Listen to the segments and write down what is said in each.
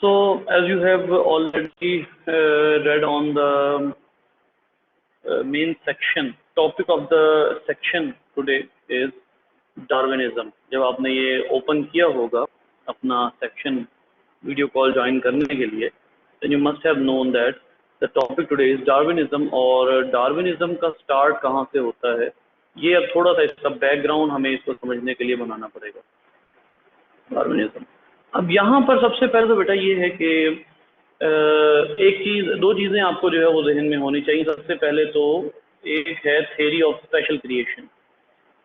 So, as you have already read on the main section, topic of the section today is Darwinism. जब आपने ये open किया होगा अपना सेक्शन वीडियो कॉल ज्वाइन करने के लिए, then you must have known that the topic today is Darwinism. और Darwinism का स्टार्ट कहाँ से होता है, ये अब थोड़ा सा इसका बैकग्राउंड हमें इसको समझने के लिए बनाना पड़ेगा। Darwinism, अब यहाँ पर सबसे पहले तो बेटा ये है कि एक चीज़, दो चीज़ें आपको जो है वो जहन में होनी चाहिए। सबसे पहले तो एक है थ्योरी ऑफ स्पेशल क्रिएशन,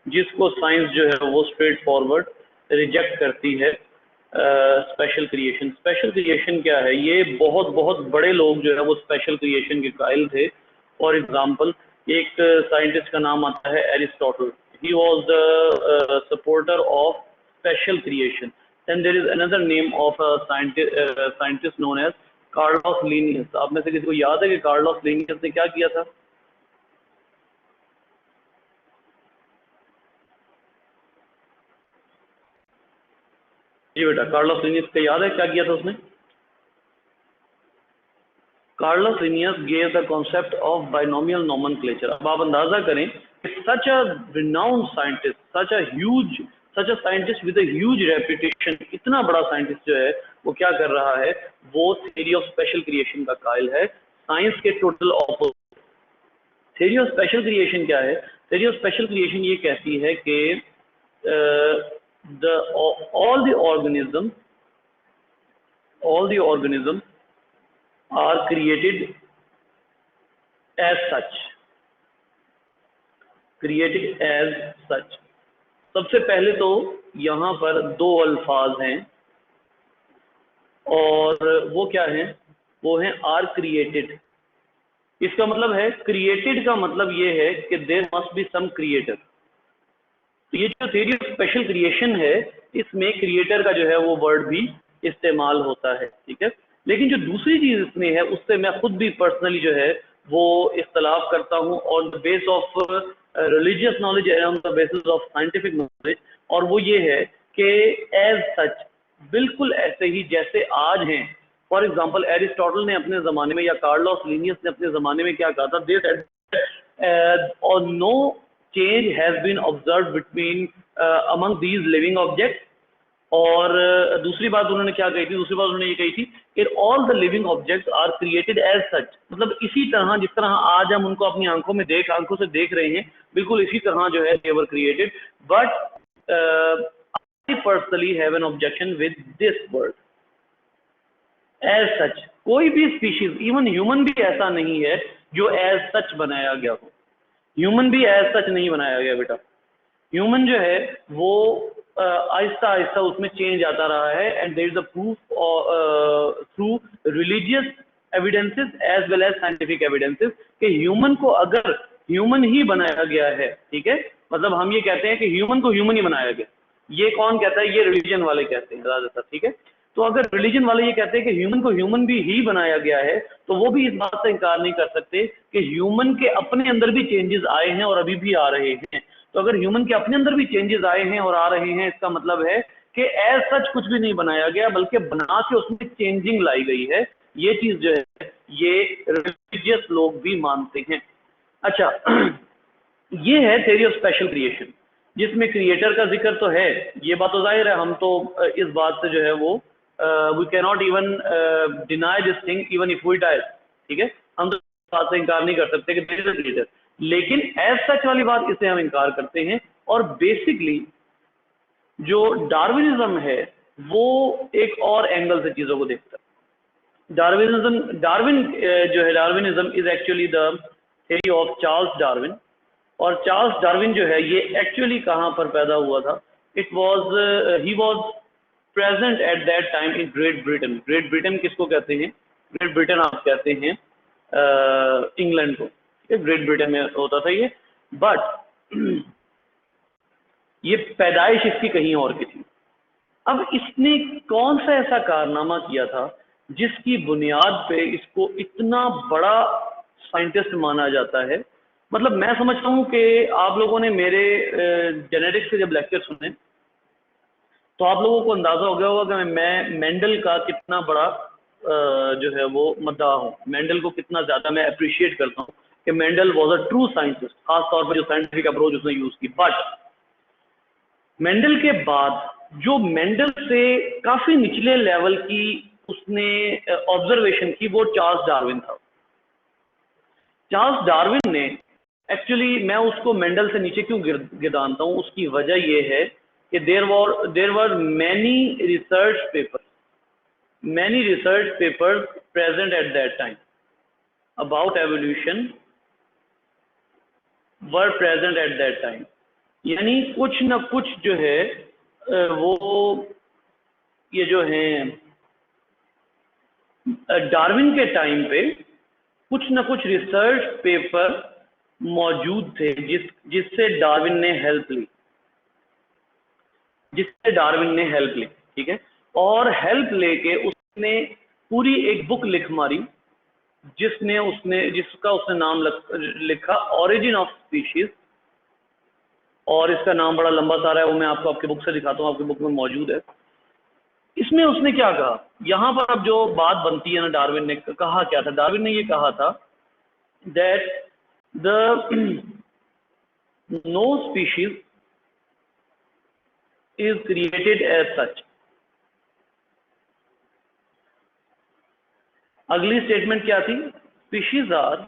जिसको साइंस जो है वो स्ट्रेट फॉरवर्ड रिजेक्ट करती है। स्पेशल क्रिएशन, स्पेशल क्रिएशन क्या है? ये बहुत बहुत बड़े लोग जो है वो स्पेशल क्रिएशन के कायल थे। फॉर एग्जांपल, एक साइंटिस्ट का नाम आता है Aristotle, he was the supporter of special creation. Then there is another name of a scientist known as Carlos Linnaeus. आप में से किसी को याद है कि कार्लोस लिनियस ने क्या किया था? जी बेटा, कार्लोस लिनियस का याद है क्या किया था उसने? Carlos Linnaeus gave the concept of binomial nomenclature. अब आप अंदाजा करें, such a renowned scientist, such a scientist with a huge reputation, इतना बड़ा साइंटिस्ट जो है वो क्या कर रहा है? वो थ्योरी ऑफ स्पेशल क्रिएशन का कायल है, साइंस के total opposite. Theory of special creation क्या है? थ्योरी ऑफ स्पेशल क्रिएशन ये कहती है कि all the organisms are created as such, सबसे पहले तो यहाँ पर दो अल्फाज हैं और वो क्या हैं? वो हैं आर क्रिएटेड। इसका मतलब है, क्रिएटेड का मतलब ये है कि there must be some creator. तो ये जो थ्योरी ऑफ स्पेशल क्रिएशन है, इसमें क्रिएटर का जो है वो वर्ड भी इस्तेमाल होता है, ठीक है। लेकिन जो दूसरी चीज इसमें है, उससे मैं खुद भी पर्सनली जो है वो इख्तलाफ करता हूँ on the base of religious knowledge and on the basis of scientific knowledge. और वो ये है कि एज सच, बिल्कुल ऐसे ही जैसे आज हैं। फॉर एग्जाम्पल, एरिस्टोटल ने अपने ज़माने में या कार्लोस लिनियस ने अपने ज़माने में क्या कहा था? दे सेड और no change has been observed between among these living objects। और दूसरी बात उन्होंने क्या कही थी? दूसरी बात उन्होंने ये कही थी कि all the living objects are created as such। मतलब इसी तरह जिस तरह आज हम उनको अपनी आंखों से देख रहे हैं, बिल्कुल इसी तरह जो है they were created। But I personally have an objection with this word as such। कोई भी स्पीशीज, इवन ह्यूमन भी ऐसा नहीं है जो as such बनाया गया हो। ह्यूमन भी एज सच नहीं बनाया गया बेटा। ह्यूमन जो है वो आहिस्ता आहिस्ता उसमें चेंज आता रहा है, and there is a proof through religious evidences as well as scientific evidences कि ह्यूमन को अगर ह्यूमन ही बनाया गया है, ठीक है, मतलब हम ये कहते हैं कि ह्यूमन को ह्यूमन ही बनाया गया। ये कौन कहता है? ये रिलीजन वाले कहते हैं ज़्यादातर, ठीक है। तो अगर रिलीजन वाले ये कहते हैं कि ह्यूमन को ह्यूमन भी ही बनाया गया है, तो वो भी इस बात से इनकार नहीं कर सकते कि ह्यूमन के अपने अंदर भी चेंजेस आए हैं और अभी भी आ रहे हैं। तो अगर ह्यूमन के अपने अंदर भी चेंजेस आए हैं और आ रहे हैं, इसका मतलब है कि एज सच कुछ भी नहीं बनाया गया, बल्कि बना के उसमें चेंजिंग लाई गई है। ये चीज जो है ये रिलीजियस लोग भी मानते हैं। अच्छा, ये है थ्योरी ऑफ स्पेशल क्रिएशन, जिसमें क्रिएटर का जिक्र तो है। ये बात तो जाहिर है, हम तो इस बात से जो है वो we can not even deny this thing even if we die, ठीक है। हम तो बात से इनकार नहीं कर सकते कि देयर इज अ क्रिएटर, लेकिन एज सच वाली बात इससे हम इनकार करते हैं। और बेसिकली जो डार्विनिज्म है वो एक और एंगल से चीजों को देखता है। डार्विन जो है, Darwinism is actually the theory of Charles Darwin. और चार्ल्स डार्विन जो है ये एक्चुअली कहाँ पर पैदा हुआ था? He was present at that time in great Britain. Great Britain किसको कहते हैं? ग्रेट ब्रिटेन आप कहते हैं इंग्लैंड को, ग्रेट ब्रिटेन में होता था ये। बट ये पैदाइश इसकी कहीं और की थी। अब इसने कौन सा ऐसा कारनामा किया था जिसकी बुनियाद पे इसको इतना बड़ा साइंटिस्ट माना जाता है? मतलब मैं समझता हूँ कि आप लोगों ने मेरे जेनेटिक्स के जब लेक्चर सुने तो आप लोगों को अंदाजा हो गया होगा कि मैं मेंडल का कितना बड़ा जो है वो मद्दाह हूँ, मेंडल को कितना ज्यादा मैं अप्रिशिएट करता हूँ कि Mendel was a true scientist, खास तौर पर जो साइंटिफिक अप्रोच उसने यूज की। बट मेंडल के बाद जो मेंडल से काफी निचले लेवल की उसने ऑब्जर्वेशन की वो चार्ल्स डार्विन था। चार्ल्स डार्विन ने एक्चुअली, मैं उसको मेंडल से नीचे क्यों गिराता हूँ, उसकी वजह ये है कि देर वर many research papers present at that time about evolution were present at that time। यानी कुछ न कुछ जो है वो ये जो है डार्विन के टाइम पे कुछ न कुछ रिसर्च पेपर मौजूद थे जिससे डार्विन ने हेल्प ली, ठीक है। और हेल्प लेके उसने पूरी एक बुक लिख मारी जिसका उसने नाम लिखा ओरिजिन ऑफ स्पीशीज, और इसका नाम बड़ा लंबा सारा है, वो मैं आपको आपकी बुक से दिखाता हूँ, आपकी बुक में मौजूद है। इसमें उसने क्या कहा, यहाँ पर अब जो बात बनती है ना, डार्विन ने कहा क्या था, डार्विन ने ये कहा था that the no species is created as such. अगली स्टेटमेंट क्या थी, species are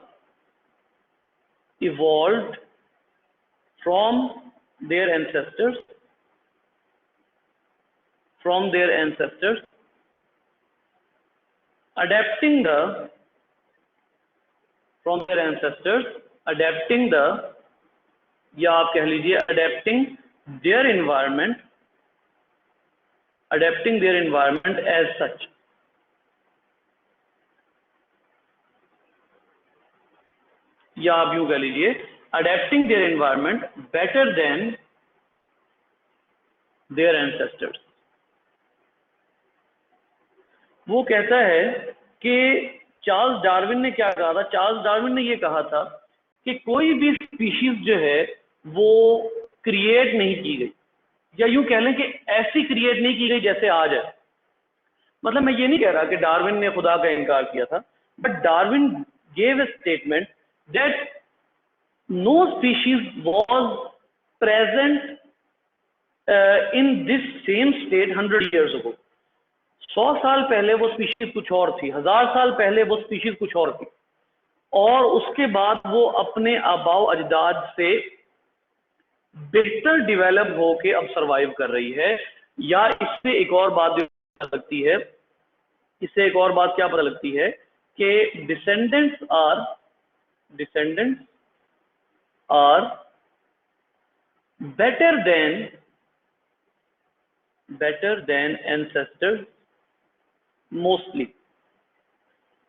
evolved from their ancestors adapting the या आप कह लीजिए adapting their environment as such। या आप यूं कह लीजिए adapting their environment better than their ancestors। वो कहता है कि चार्ल्स डार्विन ने क्या कहा था, चार्ल्स डार्विन ने ये कहा था कि कोई भी स्पीशीज जो है वो क्रिएट नहीं की गई, या यूं कह लें कि ऐसी क्रिएट नहीं की गई जैसे आज है। मतलब मैं ये नहीं कह रहा कि डार्विन ने खुदा का इनकार किया था, but Darwin gave a statement that no species was present in this same state 100 years ago। 100 साल पहले वो स्पीशीज कुछ और थी, 1000 साल पहले वो स्पीशीज कुछ और थी, और उसके बाद वो अपने आबाओ अजदाद से बेहतर डेवलप होके अब सरवाइव कर रही है। या इससे एक और बात जो पता लगती है, इससे एक और बात क्या पता लगती है कि descendants are better than ancestors mostly.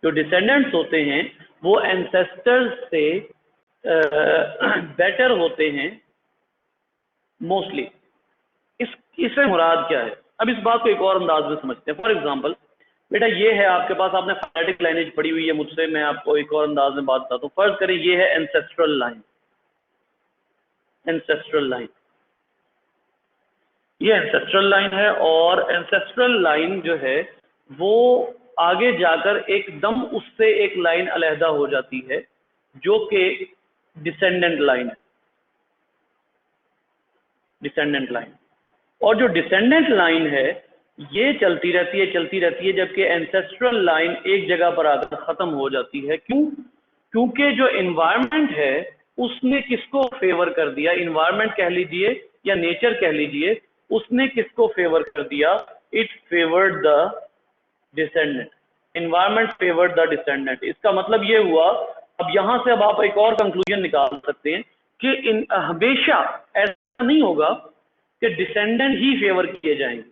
जो डिसेंडेंट्स होते हैं वो एंसेस्टर्स से बेटर होते हैं मोस्टली। इससे मुराद क्या है, अब इस बात को एक और अंदाज में समझते हैं। फॉर एग्जांपल बेटा ये है आपके पास, आपने फोनेटिक लाइनेज पढ़ी हुई है मुझसे, मैं आपको एक और अंदाज में बात बताता हूँ। फर्ज करें ये है एंसेस्ट्रल लाइन, ये एंसेस्ट्रल लाइन है, और एंसेस्ट्रल लाइन जो है वो आगे जाकर एकदम उससे एक लाइन अलहदा हो जाती है जो कि डिसेंडेंट लाइन है, और जो डिसेंडेंट लाइन है ये चलती रहती है, जबकि एंसेस्ट्रल लाइन एक जगह पर आकर खत्म हो जाती है। क्योंकि जो एनवायरनमेंट है उसने किसको फेवर कर दिया, एनवायरनमेंट कह लीजिए या नेचर कह लीजिए, उसने किसको फेवर कर दिया, it favoured the descendant, environment favoured the descendant. इसका मतलब ये हुआ, अब यहां से अब आप एक और कंक्लूजन निकाल सकते हैं कि हमेशा ऐसा नहीं होगा कि डिसेंडेंट ही फेवर किए जाएंगे,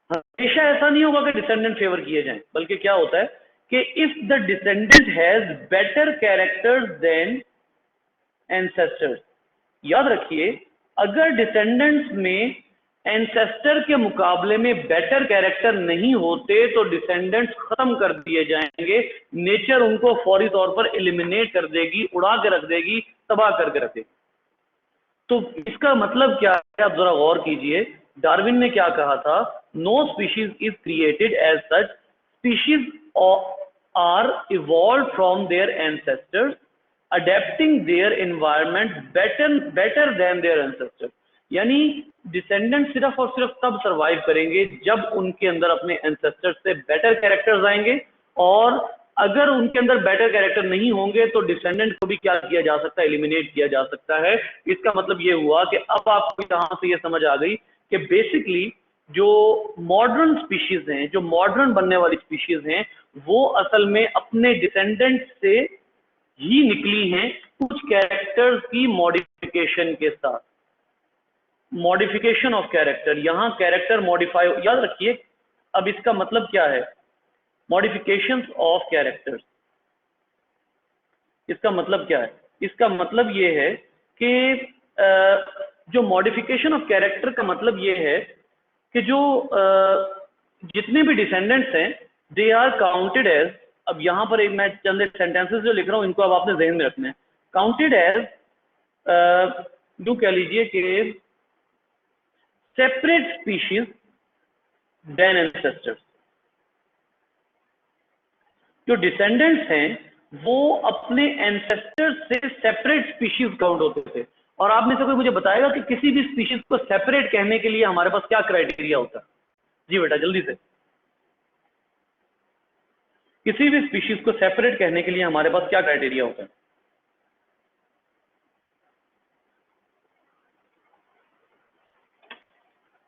हमेशा ऐसा नहीं होगा कि डिसेंडेंट फेवर किए जाएं, बल्कि क्या होता है कि if the descendant has better characters than ancestors, याद रखिए अगर डिसेंडेंट्स में एंसेस्टर के मुकाबले में बेटर कैरेक्टर नहीं होते तो डिसेंडेंट्स खत्म कर दिए जाएंगे, नेचर उनको फौरी तौर पर एलिमिनेट कर देगी, उड़ा के रख देगी, तबाह करके रख देगी। तो इसका मतलब क्या है, आप जरा गौर कीजिए डार्विन ने क्या कहा था, no species is created as such, species are evolve from their ancestors adapting their environment better than their ancestors. यानी डिसेंडेंट सिर्फ और सिर्फ तब सरवाइव करेंगे जब उनके अंदर अपने एंसेस्टर्स से बेटर कैरेक्टर्स आएंगे, और अगर उनके अंदर बेटर कैरेक्टर नहीं होंगे तो डिसेंडेंट को भी क्या किया जा सकता है, एलिमिनेट किया जा सकता है। इसका मतलब ये हुआ कि अब आपको यहां से ये समझ आ गई कि बेसिकली जो मॉडर्न स्पीशीज हैं, जो मॉडर्न बनने वाली स्पीशीज हैं, वो असल में अपने डिसेंडेंट से ही निकली हैं कुछ कैरेक्टर्स की मॉडिफिकेशन के साथ। मॉडिफिकेशन ऑफ कैरेक्टर, यहां कैरेक्टर मॉडिफाई, याद रखिए अब इसका मतलब क्या है, मॉडिफिकेशंस ऑफ कैरेक्टर्स, इसका मतलब क्या है, इसका मतलब ये है कि जो मॉडिफिकेशन ऑफ कैरेक्टर का मतलब ये है कि जो जितने भी डिसेंडेंट्स हैं दे आर काउंटेड एज, अब यहां पर एक मैं चंद सेंटेंसेस जो लिख रहा हूं इनको अब आपने जहन में रखना है, काउंटेड एज जो कह लीजिए कि सेपरेट स्पीशीज देन एंसेस्टर्स। जो डिसेंडेंट्स हैं वो अपने एंसेस्टर्स से सेपरेट स्पीशीज काउंट होते थे। और आप में से कोई मुझे बताएगा कि किसी भी स्पीशीज को सेपरेट कहने के लिए हमारे पास क्या क्राइटेरिया होता है? जी बेटा जल्दी से, किसी भी स्पीशीज को सेपरेट कहने के लिए हमारे पास क्या क्राइटेरिया होता है?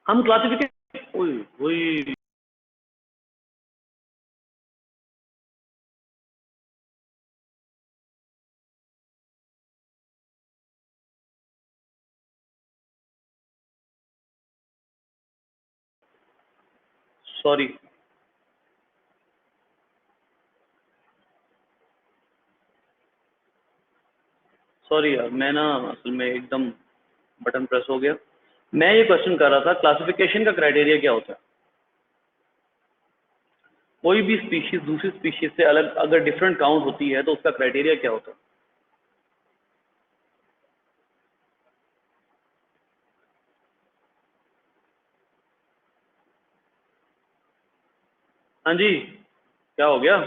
हम क्लासिफिकेशन, सॉरी सॉरी यार, मैं ना असल में एकदम बटन प्रेस हो गया। मैं ये क्वेश्चन कर रहा था क्लासिफिकेशन का क्राइटेरिया क्या होता है? कोई भी स्पीशीज दूसरी स्पीशीज से अलग अगर डिफरेंट काउंट होती है तो उसका क्राइटेरिया क्या होता है? हाँ जी, क्या हो गया?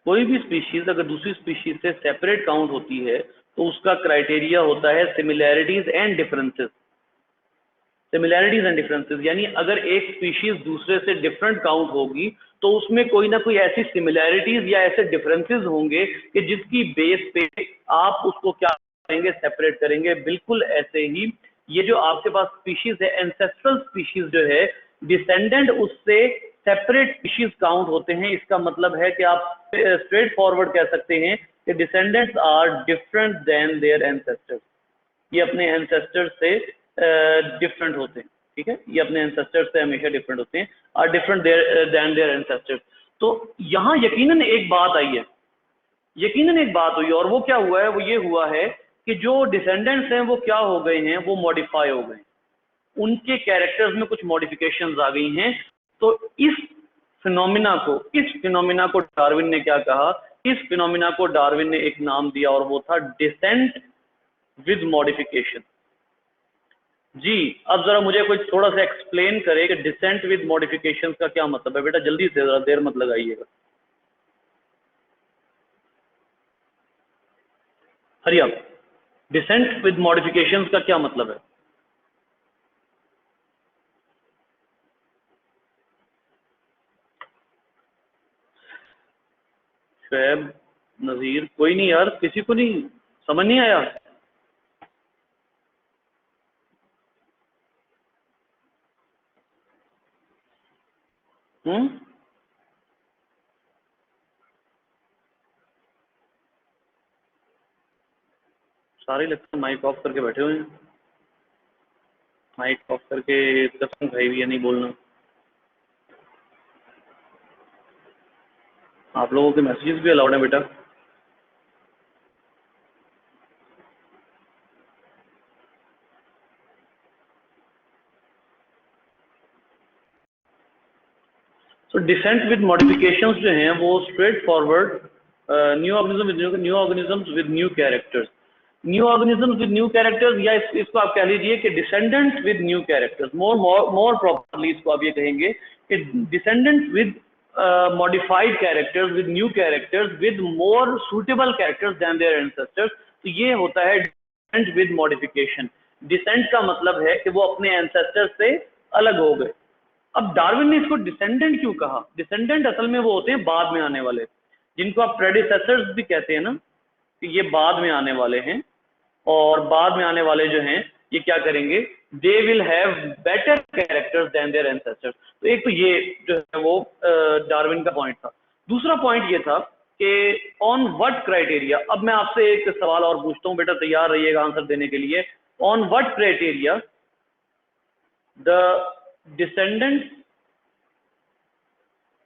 कोई भी स्पीशीज अगर दूसरी स्पीशीज से सेपरेट काउंट होती है तो उसका क्राइटेरिया होता है similarities and differences. Similarities and differences यानी अगर एक स्पीशीज दूसरे से डिफरेंट काउंट होगी तो उसमें कोई ना कोई ऐसी सिमिलैरिटीज या ऐसे डिफरेंसेस होंगे कि जिसकी बेस पे आप उसको क्या करेंगे, सेपरेट करेंगे। बिल्कुल ऐसे ही ये जो आपके पास स्पीशीज है, एंसेस्ट्रल स्पीशीज जो है, डिसेंडेंट उससे सेपरेट स्पीशीज काउंट होते हैं। इसका मतलब है कि आप स्ट्रेट फॉरवर्ड कह सकते हैं कि descendants are different than their ancestors. ये अपने एंसेस्टर से डिफरेंट होते हैं, ठीक है, ये अपने एंसेस्टर से हमेशा डिफरेंट होते हैं, are different than their ancestors. तो यहाँ यकीनन एक बात आई है, यकीनन एक बात हुई, और वो क्या हुआ है, वो ये हुआ है कि जो डिसेंडेंट्स हैं वो क्या हो गए हैं, वो मॉडिफाई हो गए, उनके कैरेक्टर्स में कुछ मॉडिफिकेशंस आ गई हैं। तो इस फिनोमिना को डार्विन ने क्या कहा, इस फिनोमिना को डार्विन ने एक नाम दिया और वो था डिसेंट विद मॉडिफिकेशन। जी, अब जरा मुझे कोई थोड़ा सा एक्सप्लेन करे कि डिसेंट विद मॉडिफिकेशन का क्या मतलब है। बेटा जल्दी से, जरा देर मत लगाइएगा। हरी आप, डिसेंट विद मॉडिफिकेशन का क्या मतलब है? शैब, नजीर, कोई नहीं यार, किसी को नहीं समझ नहीं आया? हम्म, सारे लगता माइक ऑफ करके बैठे हुए हैं, माइक ऑफ करके कसम खाई हुई है नहीं बोलना। आप लोगों के मैसेजेस भी अलाउड है बेटा। तो डिसेंट विद मॉडिफिकेशंस जो हैं वो straightforward new organism with new organisms with new characters. New organism with new characters, या इसको आप कह लीजिए कि descendants with new characters. More properly इसको आप ये कहेंगे कि descendants with modified characters, with new characters, with more suitable characters than their ancestors. तो ये होता है डिसेंट विद मॉडिफिकेशन। डिसेंट का मतलब है कि वो अपने एंसेस्टर्स से अलग हो गए। अब डार्विन ने इसको डिसेंडेंट क्यों कहा? डिसेंडेंट असल में वो होते हैं बाद में आने वाले, जिनको आप प्रेडिसेसर्स भी कहते हैं ना, कि ये बाद में आने वाले हैं। और बाद में आने वाले जो हैं ये क्या करेंगे? They will have better characters than their ancestors. तो एक तो ये जो है वो डार्विन का पॉइंट था। दूसरा पॉइंट ये था कि ऑन व्हाट क्राइटेरिया, अब मैं आपसे एक सवाल और पूछता हूँ, बेटा तैयार रहिएगा आंसर देने के लिए। On what criteria the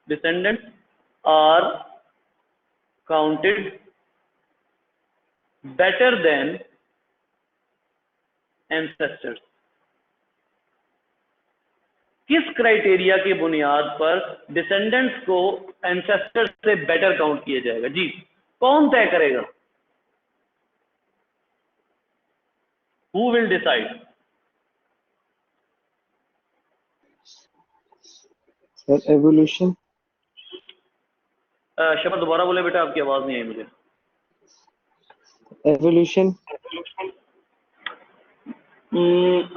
descendants are counted better than ancestors? किस क्राइटेरिया की बुनियाद पर डिसेंडेंट्स को एंसेस्टर्स से बेटर काउंट किया जाएगा? जी, कौन तय करेगा? Who will decide? Sir evolution. शब्द दोबारा बोले बेटा, आपकी आवाज नहीं आई मुझे। एवोल्यूशन।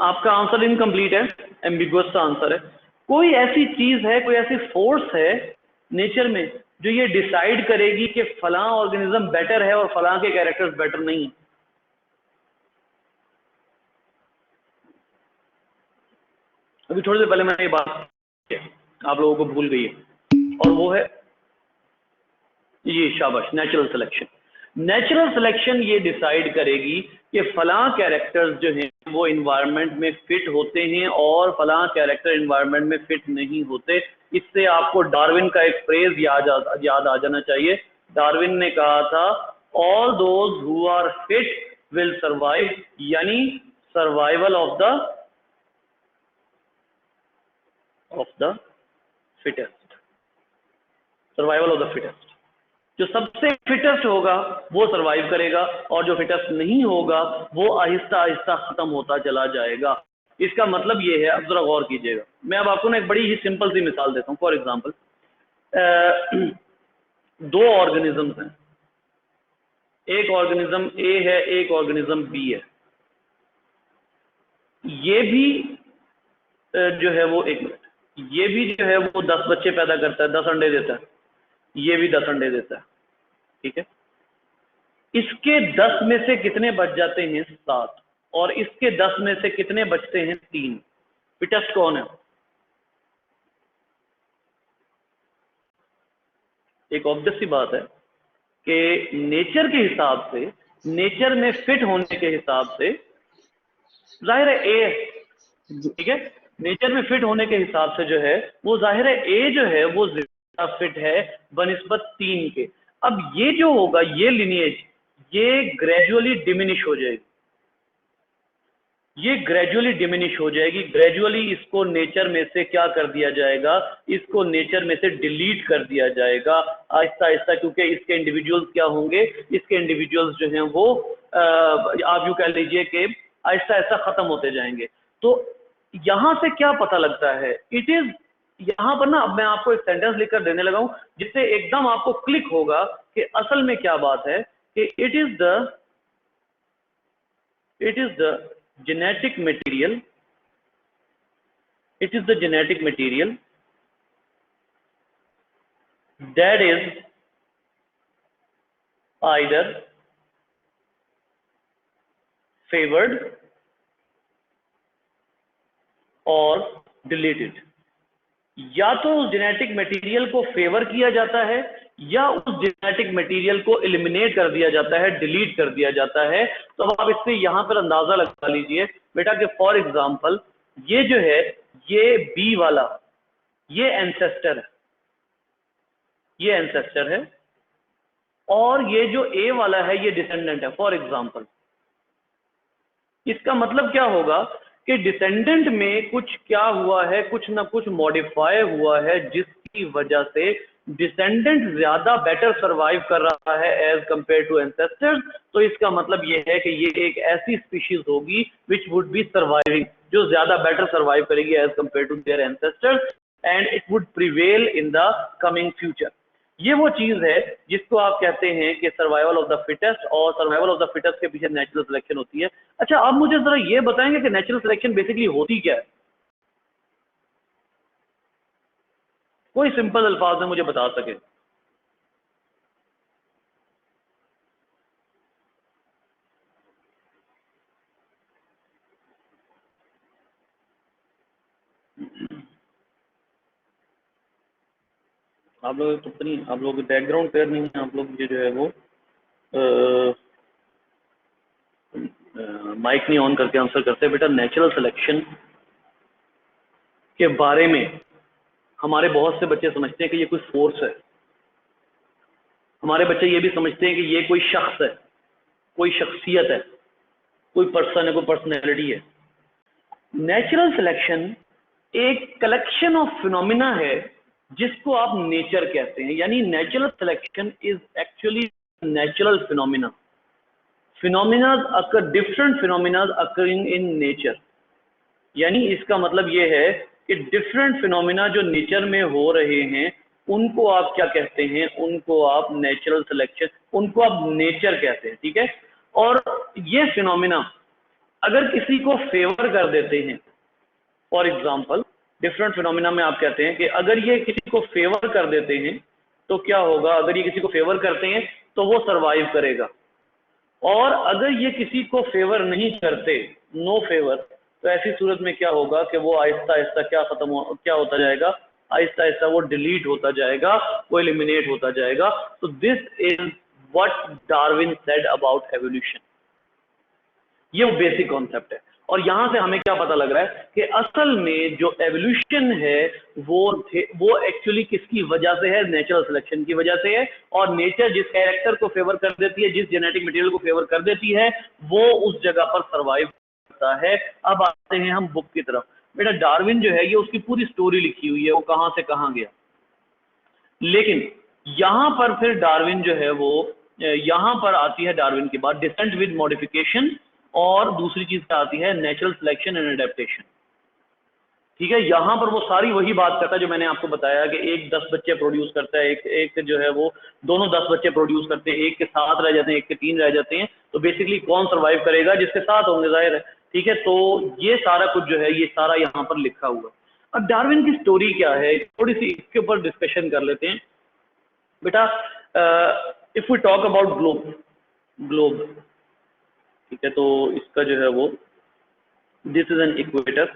आपका आंसर इनकम्प्लीट है, एम्बिगुअस सा आंसर है। कोई ऐसी चीज है, कोई ऐसी फोर्स है नेचर में जो ये डिसाइड करेगी कि फलां ऑर्गेनिज्म बेटर है और फलां के कैरेक्टर्स बेटर नहीं है? अभी थोड़ी देर पहले मैंने ये बात आप लोगों को भूल गई है, और वो है ये, शाबाश, नेचुरल सिलेक्शन। नेचुरल सिलेक्शन ये डिसाइड करेगी कि फलां कैरेक्टर्स जो हैं वो इन्वायरमेंट में फिट होते हैं और फलां कैरेक्टर इन्वायरमेंट में फिट नहीं होते। इससे आपको डार्विन का एक फ्रेज याद आ जाना चाहिए। डार्विन ने कहा था, all those who are fit will survive, यानी survival of the fittest, survival of the fittest. जो सबसे फिटेस्ट होगा वो सरवाइव करेगा, और जो फिटेस्ट नहीं होगा वो आहिस्ता आहिस्ता खत्म होता चला जाएगा। इसका मतलब ये है, अब जरा गौर कीजिएगा, मैं अब आपको ना एक बड़ी ही सिंपल सी मिसाल देता हूँ। फॉर एग्जांपल, दो ऑर्गेनिजम्स हैं, एक ऑर्गेनिज्म ए है, एक ऑर्गेनिज्म बी है। ये भी जो है वो, एक मिनट, ये भी जो है वो 10 बच्चे पैदा करता है, 10 अंडे देता है, ये भी 10 अंडे देता है, ठीक है। इसके 10 में से कितने बच जाते हैं? 7, और इसके 10 में से कितने बचते हैं? 3। फिटेस्ट कौन है? एक ऑब्वियस सी बात है कि नेचर के हिसाब से, नेचर में फिट होने के हिसाब से जाहिर है ए, ठीक है, नेचर में फिट होने के हिसाब से जो है वो जाहिर है ए जो है वो ज्यादा फिट है बनिस्बत 3 के। अब ये जो होगा, ये लिनिएज, ये ग्रेजुअली डिमिनिश हो जाएगी, ये ग्रेजुअली डिमिनिश हो जाएगी। ग्रेजुअली इसको नेचर में से क्या कर दिया जाएगा? इसको नेचर में से डिलीट कर दिया जाएगा आहिस्ता आहिस्ता, क्योंकि इसके इंडिविजुअल्स क्या होंगे? इसके इंडिविजुअल्स जो हैं वो आप यूं कह लीजिए कि आहिस्ता आहिस्ता खत्म होते जाएंगे। तो यहां से क्या पता लगता है? इट इज, यहां पर ना, अब मैं आपको एक सेंटेंस लिखकर देने लगा हूं जिससे एकदम आपको क्लिक होगा कि असल में क्या बात है, कि it is the genetic material, it is the genetic material that is either favored or deleted। या तो उस जेनेटिक मटेरियल को फेवर किया जाता है या उस जेनेटिक मटेरियल को एलिमिनेट कर दिया जाता है, डिलीट कर दिया जाता है। तो अब आप इससे यहां पर अंदाजा लगा लीजिए बेटा कि फॉर एग्जांपल ये जो है, ये बी वाला, ये एंसेस्टर है, ये एंसेस्टर है, और ये जो ए वाला है ये डिसेंडेंट है फॉर एग्जांपल। इसका मतलब क्या होगा कि डिसेंडेंट में कुछ क्या हुआ है, कुछ ना कुछ मॉडिफाई हुआ है, जिसकी वजह से डिसेंडेंट ज्यादा बेटर सरवाइव कर रहा है एज कंपेयर टू एंसेस्टर्स, तो इसका मतलब ये है कि ये एक ऐसी स्पीशीज होगी विच वुड बी सर्वाइविंग, जो ज्यादा बेटर सर्वाइव करेगी as compare to their ancestors, and it would prevail in the coming future. ये वो चीज है जिसको आप कहते हैं कि सर्वाइवल ऑफ द फिटेस्ट, और सर्वाइवल ऑफ द फिटेस्ट के पीछे नेचुरल सिलेक्शन होती है। अच्छा, आप मुझे जरा ये बताएंगे कि नेचुरल सिलेक्शन बेसिकली होती क्या है? कोई सिंपल अल्फाज में मुझे बता सके। आप लोग तो पता नहीं, आप लोग बैकग्राउंड क्लियर नहीं है, आप लोग ये जो है वो माइक नहीं ऑन करके आंसर करते। बेटा, नेचुरल सिलेक्शन के बारे में हमारे बहुत से बच्चे समझते हैं कि ये कोई फोर्स है। हमारे बच्चे ये भी समझते हैं कि ये कोई शख्स है, कोई शख्सियत है, कोई पर्सन है, कोई पर्सनैलिटी है। नेचुरल सिलेक्शन एक कलेक्शन ऑफ फिनोमिना है जिसको आप नेचर कहते हैं। यानी natural selection is actually natural phenomena. Phenomena occur, different phenomena occurring in nature. यानी इसका मतलब ये है कि डिफरेंट फिनोमिना जो नेचर में हो रहे हैं उनको आप क्या कहते हैं? उनको आप नेचुरल सिलेक्शन, उनको आप नेचर कहते हैं, ठीक है। और ये फिनोमिना अगर किसी को फेवर कर देते हैं, फॉर एग्जाम्पल डिफरेंट फिनोमिना में आप कहते हैं कि अगर ये किसी को फेवर कर देते हैं तो क्या होगा? अगर ये किसी को फेवर करते हैं तो वो सरवाइव करेगा, और अगर ये किसी को फेवर नहीं करते, नो फेवर, तो ऐसी सूरत में क्या होगा कि वो आहिस्ता आहिस्ता क्या होता जाएगा? आहिस्ता आहिस्ता वो डिलीट होता जाएगा, वो एलिमिनेट होता जाएगा। तो this is what Darwin said about evolution. ये वो बेसिक कॉन्सेप्ट है। और यहां से हमें क्या पता लग रहा है कि असल में जो एवोल्यूशन है वो एक्चुअली किसकी वजह से है? नेचुरल सिलेक्शन की वजह से है। और नेचर जिस कैरेक्टर को फेवर कर देती है, जिस जेनेटिक मटेरियल को फेवर कर देती है, वो उस जगह पर सर्वाइव करता है। अब आते हैं हम बुक की तरफ। बेटा, डार्विन जो है ये उसकी पूरी स्टोरी लिखी हुई है, वो कहां से कहां गया। लेकिन यहां पर फिर डार्विन जो है वो, यहां पर आती है डार्विन के बाद डिसेंट विद मॉडिफिकेशन, और दूसरी चीज क्या आती है? नेचुरल सिलेक्शन एंड एडेप्टेशन, ठीक है। यहां पर वो सारी वही बात करता है जो मैंने आपको बताया कि एक 10 बच्चे प्रोड्यूस करता है, एक जो है वो दोनों 10 बच्चे प्रोड्यूस करते हैं, एक के 7 रह जाते हैं, एक के 3 रह जाते हैं। तो बेसिकली कौन सर्वाइव करेगा? जिसके 7 होंगे, जाहिर है, ठीक है। तो ये सारा कुछ जो है ये सारा यहाँ पर लिखा हुआ है। अब डार्विन की स्टोरी क्या है, थोड़ी सी इसके ऊपर डिस्कशन कर लेते हैं। बेटा, if we talk about globe, ठीक है, तो इसका जो है वो, दिस इज एन इक्वेटर,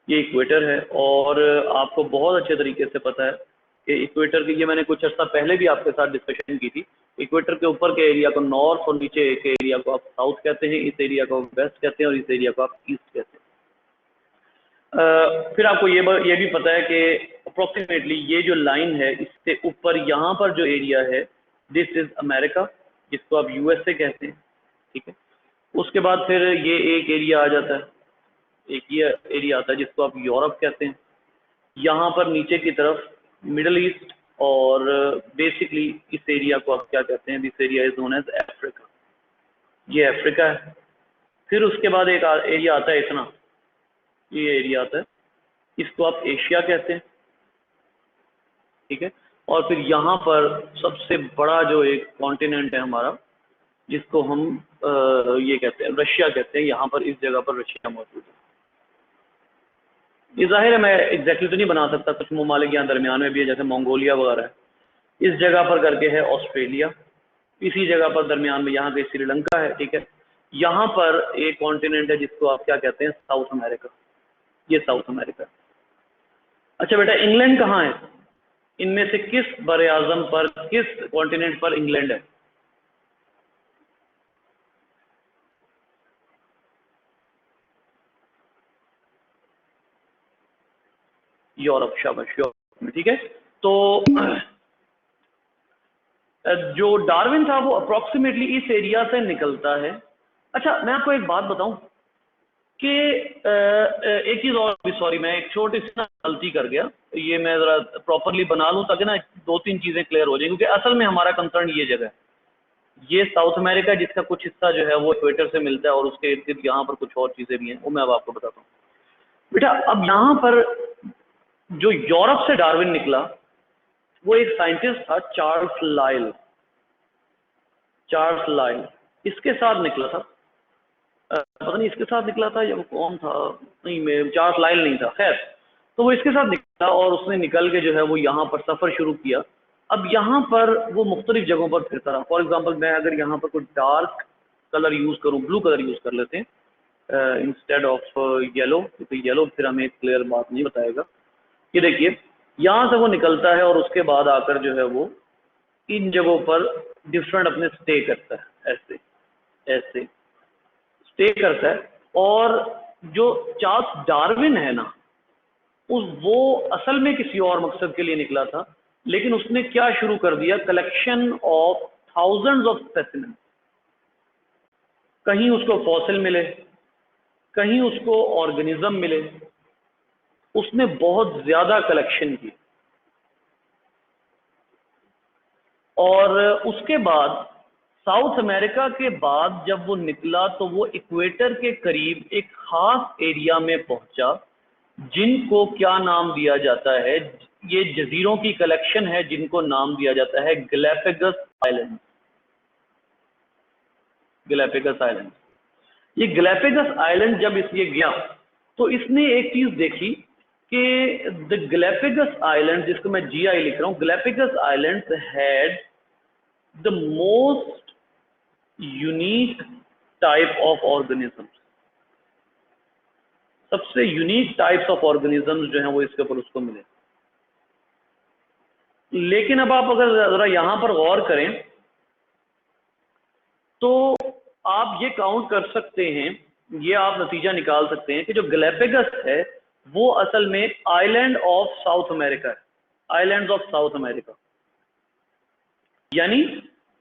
ये इक्वेटर है। और आपको बहुत अच्छे तरीके से पता है कि इक्वेटर की, ये मैंने कुछ अर्सा पहले भी आपके साथ डिस्कशन की थी। इक्वेटर के ऊपर के एरिया को नॉर्थ और नीचे के एरिया को आप साउथ कहते हैं, इस एरिया को वेस्ट कहते हैं, और इस एरिया को आप ईस्ट कहते हैं। फिर आपको ये भी पता है कि अप्रोक्सीमेटली ये जो लाइन है इससे ऊपर यहाँ पर जो एरिया है, दिस इज अमेरिका, जिसको आप यूएसए कहते हैं, ठीक है। उसके बाद फिर ये एक एरिया आ जाता है, एक ये एरिया आता है जिसको आप यूरोप कहते हैं। यहाँ पर नीचे की तरफ मिडल ईस्ट, और बेसिकली इस एरिया को आप क्या कहते हैं? This area is known as Africa, ये अफ्रीका है। फिर उसके बाद एक एरिया आता है इतना, ये एरिया आता है, इसको आप एशिया कहते हैं, ठीक है। और फिर यहाँ पर सबसे बड़ा जो एक कॉन्टिनेंट है हमारा, जिसको हम ये कहते हैं, रशिया कहते हैं। यहाँ पर इस जगह पर रशिया मौजूद है। ये जाहिर है मैं एग्जैक्टली तो नहीं बना सकता, कुछ ममालिक यहाँ दरमियान में भी है, जैसे मंगोलिया वगैरह है। इस जगह पर करके है ऑस्ट्रेलिया, इसी जगह पर दरमियान में यहाँ पे श्रीलंका है, ठीक है। यहाँ पर एक कॉन्टिनेंट है जिसको आप क्या कहते हैं? साउथ अमेरिका, ये साउथ अमेरिका। अच्छा बेटा, इंग्लैंड कहाँ है? इनमें से किस बरे आजम पर, किस कॉन्टिनेंट पर इंग्लैंड है? यूरोप, शाबाश, यूरोप में, ठीक है। तो जो डार्विन था वो अप्रोक्सीमेटली इस एरिया से निकलता है। अच्छा, मैं आपको एक बात बताऊं, कि एक चीज और भी, सॉरी मैं एक छोटी सी ना गलती कर गया, ये मैं जरा प्रॉपरली बना लूं ताकि ना 2-3 चीजें क्लियर हो जाए, क्योंकि असल में हमारा कंसर्न ये जगह है, ये साउथ अमेरिका जिसका कुछ हिस्सा जो है वो इक्वेटर से मिलता है और उसके इर्द गिर्द यहाँ पर कुछ और चीजें भी हैं, वो मैं अब आपको बताता हूँ। बेटा अब यहाँ पर जो यूरोप से डार्विन निकला वो एक साइंटिस्ट था चार्ल्स लाइल। चार्ल्स लाइल इसके साथ निकला था, पता नहीं इसके साथ निकला था या वो कौन था, नहीं मैं चार्ल्स लाइल नहीं था, खैर तो वो इसके साथ निकला और उसने निकल के जो है वो यहाँ पर सफ़र शुरू किया। अब यहाँ पर वो मुख्तलिफ जगहों पर फिरता रहा। फॉर एग्जांपल मैं अगर यहाँ पर कोई डार्क कलर यूज़ करूँ, ब्लू कलर यूज़ कर लेते हैं इंस्टेड ऑफ येलो, क्योंकि येलो फिर हमें क्लियर बात नहीं बताएगा। ये देखिए यहाँ से वो निकलता है और उसके बाद आकर जो है वो इन जगहों पर डिफरेंट अपने स्टे करता है, ऐसे ऐसे स्टे करता है। और जो चार्ल्स डार्विन है ना, वो असल में किसी और मकसद के लिए निकला था, लेकिन उसने क्या शुरू कर दिया, collection of thousands of specimen. कहीं उसको फॉसिल मिले, कहीं उसको ऑर्गेनिज्म मिले, उसने बहुत ज्यादा कलेक्शन की। और उसके बाद साउथ अमेरिका के बाद जब वो निकला तो वो इक्वेटर के करीब एक खास एरिया में पहुंचा जिनको क्या नाम दिया जाता है, ये जजीरों की कलेक्शन है जिनको नाम दिया जाता है गैलापागोस आइलैंड। गैलापागोस आइलैंड, ये गैलापागोस आइलैंड जब इसलिए गया तो इसने एक चीज देखी कि द गैलापागोस आइलैंड, जिसको मैं GI लिख रहा हूँ, Galapagos island had the most unique type of organisms. सबसे यूनिक टाइप्स ऑफ ऑर्गेनिजम्स जो हैं वो इसके ऊपर उसको मिले। लेकिन अब आप अगर जरा यहां पर गौर करें तो आप ये काउंट कर सकते हैं, ये आप नतीजा निकाल सकते हैं कि जो गैलापागोस है वो असल में आइलैंड ऑफ साउथ अमेरिका है, आइलैंड्स ऑफ साउथ अमेरिका। यानी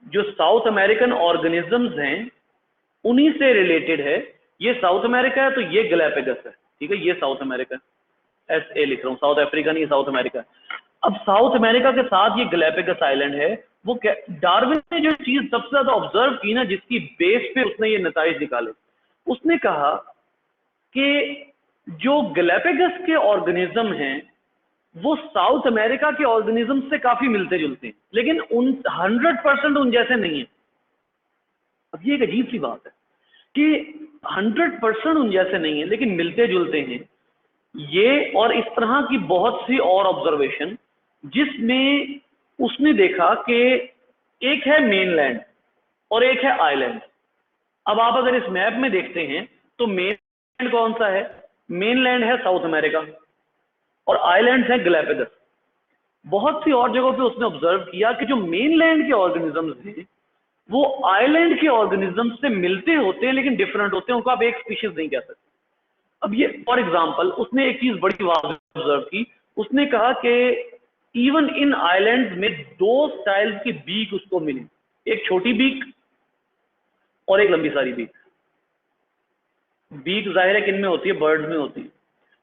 जो साउथ अमेरिकन ऑर्गेनिजम्स हैं उन्हीं से रिलेटेड है। ये साउथ अमेरिका है तो ये गैलापागोस है, ठीक है, ये साउथ अमेरिका, SA लिख रहा हूँ, साउथ अफ्रीका नहीं, साउथ अमेरिका। अब साउथ अमेरिका के साथ ये गैलापागोस आइलैंड है। वो डार्विन ने जो चीज सबसे ज्यादा ऑब्जर्व की ना, जिसकी बेस पे उसने ये नताइज निकाले, उसने कहा कि जो गैलापागोस के ऑर्गेनिज्म हैं वो साउथ अमेरिका के ऑर्गेनिज्म से काफी मिलते जुलते हैं, लेकिन उन 100% उन जैसे नहीं है। अब ये एक अजीब सी बात है कि 100% उन जैसे नहीं है लेकिन मिलते जुलते हैं ये। और इस तरह की बहुत सी और ऑब्जर्वेशन जिसमें उसने देखा कि एक है मेनलैंड और एक है आइलैंड। अब आप अगर इस मैप में देखते हैं तो मेनलैंड कौन सा है, मेनलैंड है साउथ अमेरिका और आइलैंड्स है गैलापागोस। बहुत सी और जगहों पे उसने ऑब्जर्व किया कि जो मेनलैंड के ऑर्गेनिजम्स हैं वो आइलैंड के ऑर्गेनिज्म से मिलते होते हैं लेकिन डिफरेंट होते हैं, उनको आप एक स्पीशीज नहीं कह सकते। अब ये फॉर एग्जांपल उसने एक चीज बड़ी ऑब्जर्व की, उसने कहा कि इवन इन आइलैंड्स में 2 स्टाइल्स की बीक उसको मिली, एक छोटी बीक और एक लंबी सारी बीक। बीक जाहिर है किन में होती है, बर्ड्स में होती है।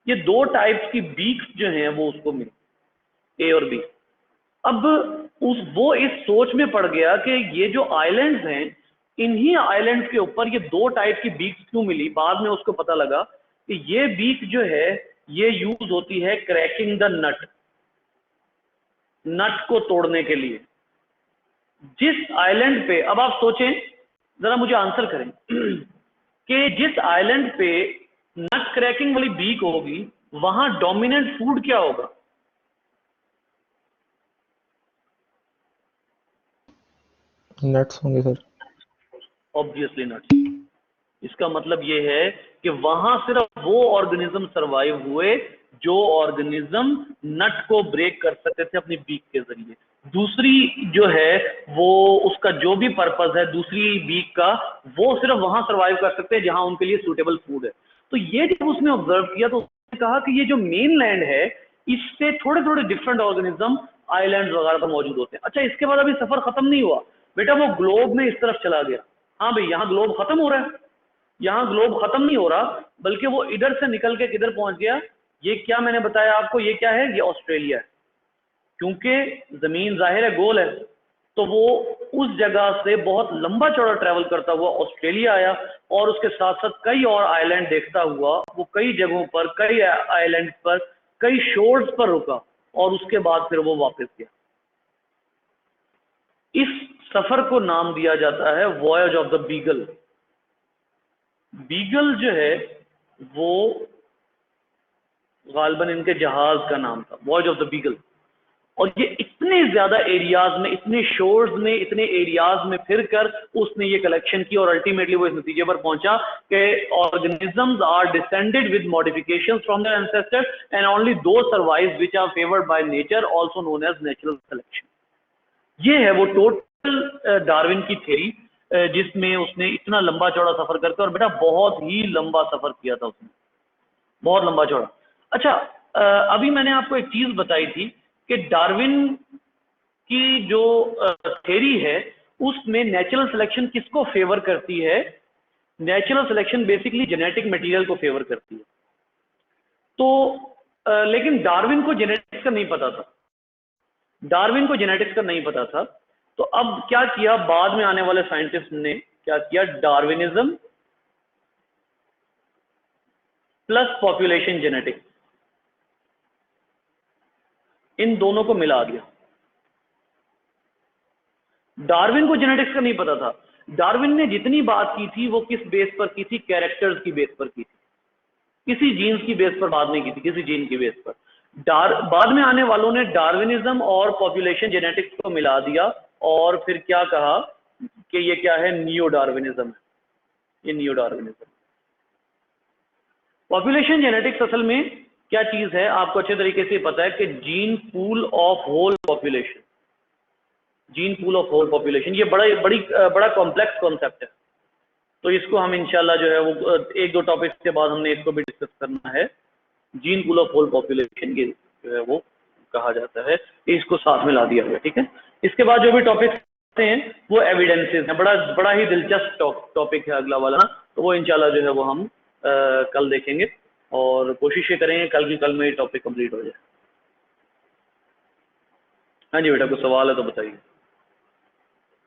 ये 2 टाइप्स की बीक्स जो हैं वो उसको मिली, A और B। अब वो इस सोच में पड़ गया कि ये जो आइलैंड्स हैं इन्हीं आइलैंड्स के ऊपर ये 2 टाइप की बीक्स क्यों मिली। बाद में उसको पता लगा कि ये बीक जो है ये यूज होती है क्रैकिंग द नट को तोड़ने के लिए। जिस आइलैंड पे, अब आप सोचें जरा, मुझे आंसर करें कि जिस आइलैंड पे नट क्रैकिंग वाली बीक होगी वहां डोमिनेंट फूड क्या होगा? नट्स होंगे सर। Obviously nuts. इसका मतलब ये है कि वहां सिर्फ वो ऑर्गेनिज्म सरवाइव हुए जो ऑर्गेनिज्म नट को ब्रेक कर सकते थे अपनी बीक के जरिए। दूसरी जो है वो उसका जो भी पर्पस है दूसरी बीक का, वो सिर्फ वहां सरवाइव कर सकते हैं जहां उनके लिए सूटेबल फूड है। तो ये जब उसने ऑब्जर्व किया तो उसने कहा कि ये जो मेन लैंड है इससे थोड़े थोड़े डिफरेंट ऑर्गेनिज्म आइलैंड वगैरह पर मौजूद होते हैं। अच्छा, इसके बाद अभी सफर खत्म नहीं हुआ बेटा, वो ग्लोब में इस तरफ चला गया। हाँ भाई, यहाँ ग्लोब खत्म हो रहा है, यहाँ ग्लोब खत्म नहीं हो रहा, बल्कि वो इधर से निकल के किधर पहुंच गया, ये क्या मैंने बताया आपको, ये क्या है, ये ऑस्ट्रेलिया है। क्योंकि जमीन जाहिर है गोल है, तो वो उस जगह से बहुत लंबा चौड़ा ट्रैवल करता हुआ ऑस्ट्रेलिया आया, और उसके साथ साथ कई और आइलैंड देखता हुआ वो कई जगहों पर, कई आइलैंड पर, कई शोर्स पर रुका, और उसके बाद फिर वो वापस गया। इस सफर को नाम दिया जाता है voyage of the beagle. Beagle जो है वो गालबन इनके जहाज का नाम था, वॉयज ऑफ द बीगल। और ये इतने ज्यादा एरियाज में, इतने शोर्स में, इतने एरियाज में फिर कर उसने ये कलेक्शन की, और अल्टीमेटली वो इस नतीजे पर पहुंचा कि organisms are descended with modifications from their ancestors and only those survive which are favoured by nature, also known as natural selection. ये है वो टोटल डार्विन की थ्योरी, जिसमें उसने इतना लंबा चौड़ा सफर करके, और बेटा बहुत ही लंबा सफर किया था उसने, बहुत लंबा चौड़ा। अच्छा, अभी मैंने आपको एक चीज बताई थी कि डार्विन की जो थ्योरी है उसमें नेचुरल सिलेक्शन किसको फेवर करती है? Natural selection basically genetic material को फेवर करती है। तो लेकिन डार्विन को जेनेटिक्स का नहीं पता था, डार्विन को जेनेटिक्स का नहीं पता था। तो अब क्या किया बाद में आने वाले साइंटिस्ट ने, क्या किया, डार्विनिज्म प्लस पॉपुलेशन जेनेटिक्स, इन दोनों को मिला दिया। डार्विन को जेनेटिक्स का नहीं पता था। डार्विन ने जितनी बात की थी वो किस बेस पर की थी? कैरेक्टर्स की बेस पर की थी, किसी जीन्स की बेस पर बात नहीं की थी, किसी जीन की बेस पर। बाद में आने वालों ने डार्विनिज्म और पॉपुलेशन जेनेटिक्स को मिला दिया, और फिर क्या कहा कि ये क्या है, नियो डार्विनिज्म है, ये नियो डार्विनिज्म। पॉपुलेशन जेनेटिक्स असल में क्या चीज है आपको अच्छे तरीके से पता है कि gene pool of whole population, gene pool of whole population, ये बड़ा कॉम्प्लेक्स कॉन्सेप्ट है। तो इसको हम इंशाल्लाह जो है वो एक दो टॉपिक्स के बाद हमने इसको भी डिस्कस करना है। Gene pool of whole population ये जो है वो कहा जाता है, इसको साथ में ला दिया गया, ठीक है। इसके बाद जो भी टॉपिक्स हैं वो एविडेंसेस हैं, बड़ा ही दिलचस्प टॉपिक है अगला वाला ना, तो वो इंशाल्लाह जो है वो हम कल देखेंगे, और कोशिश ये करेंगे कल में ये टॉपिक कंप्लीट हो जाए। हाँ जी बेटा, कोई सवाल है तो बताइए।